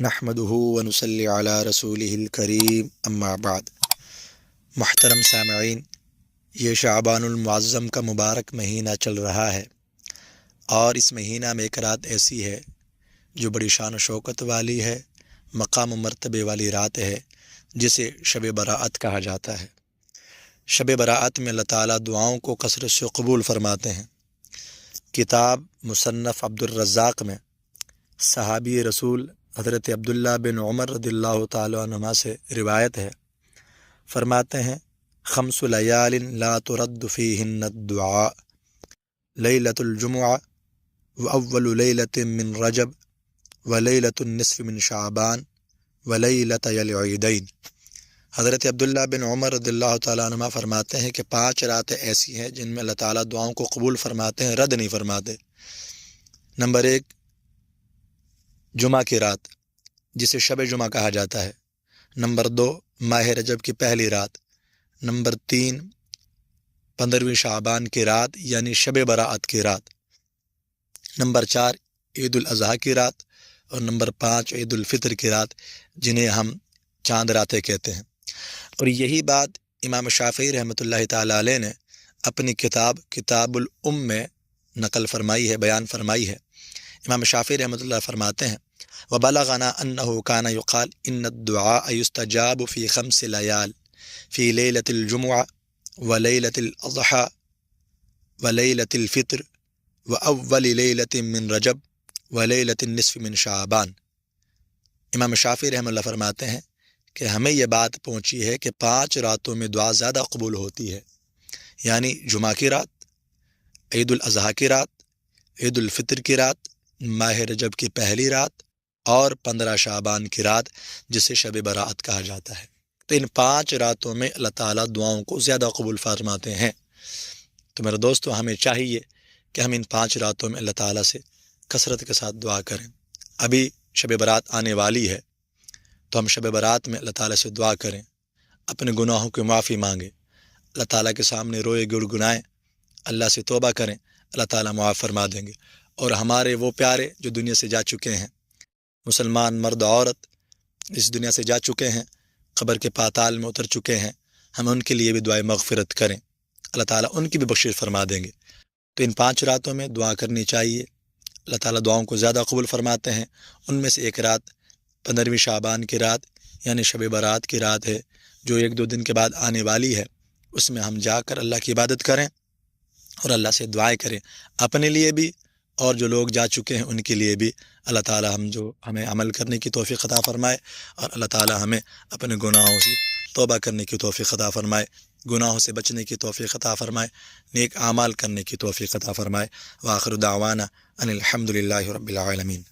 نحمدہ ونصلی علی رسولہ الکریم اما بعد۔ محترم سامعین، یہ شعبان المعظم کا مبارک مہینہ چل رہا ہے، اور اس مہینہ میں ایک رات ایسی ہے جو بڑی شان و شوکت والی ہے، مقام و مرتبے والی رات ہے، جسے شب براءت کہا جاتا ہے۔ شب براءت میں اللہ تعالیٰ دعاؤں کو کثرت سے قبول فرماتے ہیں۔ کتاب مصنف عبدالرزاق میں صحابی رسول حضرت عبداللہ بن عمر رضی اللہ تعالیٰ عنہما سے روایت ہے، فرماتے ہیں: خمس لیال لا ترد فیہن الدعاء، لیلۃ الجمعہ واول لیلۃ من رجب ولیلۃ النصف من شعبان ولیلۃ العیدین۔ حضرت عبداللہ بن عمر رضی اللہ تعالیٰ عنہما فرماتے ہیں کہ 5 راتیں ایسی ہیں جن میں اللہ تعالیٰ دعاؤں کو قبول فرماتے ہیں، رد نہیں فرماتے۔ نمبر 1 جمعہ کی رات، جسے شب جمعہ کہا جاتا ہے۔ نمبر 2 ماہ رجب کی پہلی رات۔ نمبر 3 15ویں شعبان کی رات یعنی شب براءت کی رات۔ نمبر 4 عید الاضحیٰ کی رات، اور نمبر 5 عید الفطر کی رات، جنہیں ہم چاند راتیں کہتے ہیں۔ اور یہی بات امام شافعی رحمۃ اللہ تعالیٰ علیہ نے اپنی کتاب الام میں نقل فرمائی ہے، بیان فرمائی ہے۔ امام شافعی رحمۃ اللہ فرماتے ہیں: وَبَلَغَنَا أَنَّهُ كَانَ يُقَالُ إِنَّ الدُّعَاءَ يُسْتَجَابُ فِي 5 لَيَالٍ فِي لَيْلَةِ الْجُمُعَةِ وَلَيْلَةِ الْأَضْحَىٰ وَلَيْلَةِ الْفِطْرِ وَأَوَّلِ لَيْلَةٍ مِّن رَجَب وَلَيْلَةِ النِّصْفِ مِن شَعْبَانَ۔ امام شافعی رحمۃ اللہ فرماتے ہیں کہ ہمیں یہ بات پہنچی ہے کہ 5 راتوں میں دعا زیادہ قبول ہوتی ہے، یعنی جمعہ کی رات، عید الاضحیٰ کی رات، عید الفطر کی رات، ماہ رجب کی پہلی رات، اور 15 شعبان کی رات، جسے شب براءت کہا جاتا ہے۔ تو ان 5 راتوں میں اللہ تعالیٰ دعاؤں کو زیادہ قبول فرماتے ہیں۔ تو میرے دوستو، ہمیں چاہیے کہ ہم ان 5 راتوں میں اللہ تعالیٰ سے کثرت کے ساتھ دعا کریں۔ ابھی شب برات آنے والی ہے، تو ہم شب برات میں اللہ تعالیٰ سے دعا کریں، اپنے گناہوں کی معافی مانگیں، اللہ تعالیٰ کے سامنے روئے گڑگڑائیں، اللہ سے توبہ کریں، اللہ تعالیٰ معاف فرما دیں گے۔ اور ہمارے وہ پیارے جو دنیا سے جا چکے ہیں، مسلمان مرد عورت اس دنیا سے جا چکے ہیں، قبر کے پاتال میں اتر چکے ہیں، ہم ان کے لیے بھی دعائے مغفرت کریں، اللہ تعالیٰ ان کی بھی بخشش فرما دیں گے۔ تو ان 5 راتوں میں دعا کرنی چاہیے، اللہ تعالیٰ دعاؤں کو زیادہ قبول فرماتے ہیں۔ ان میں سے ایک رات 15ویں شعبان کی رات یعنی شب برات کی رات ہے، جو 1-2 دن کے بعد آنے والی ہے۔ اس میں ہم جا کر اللہ کی عبادت کریں اور اللہ سے دعائیں کریں، اپنے لیے بھی اور جو لوگ جا چکے ہیں ان کے لیے بھی۔ اللہ تعالیٰ ہمیں عمل کرنے کی توفیق عطا فرمائے، اور اللہ تعالیٰ ہمیں اپنے گناہوں سے توبہ کرنے کی توفیق عطا فرمائے، گناہوں سے بچنے کی توفیق عطا فرمائے، نیک اعمال کرنے کی توفیق عطا فرمائے۔ وآخر دعوانا ان الحمد للہ رب العالمین۔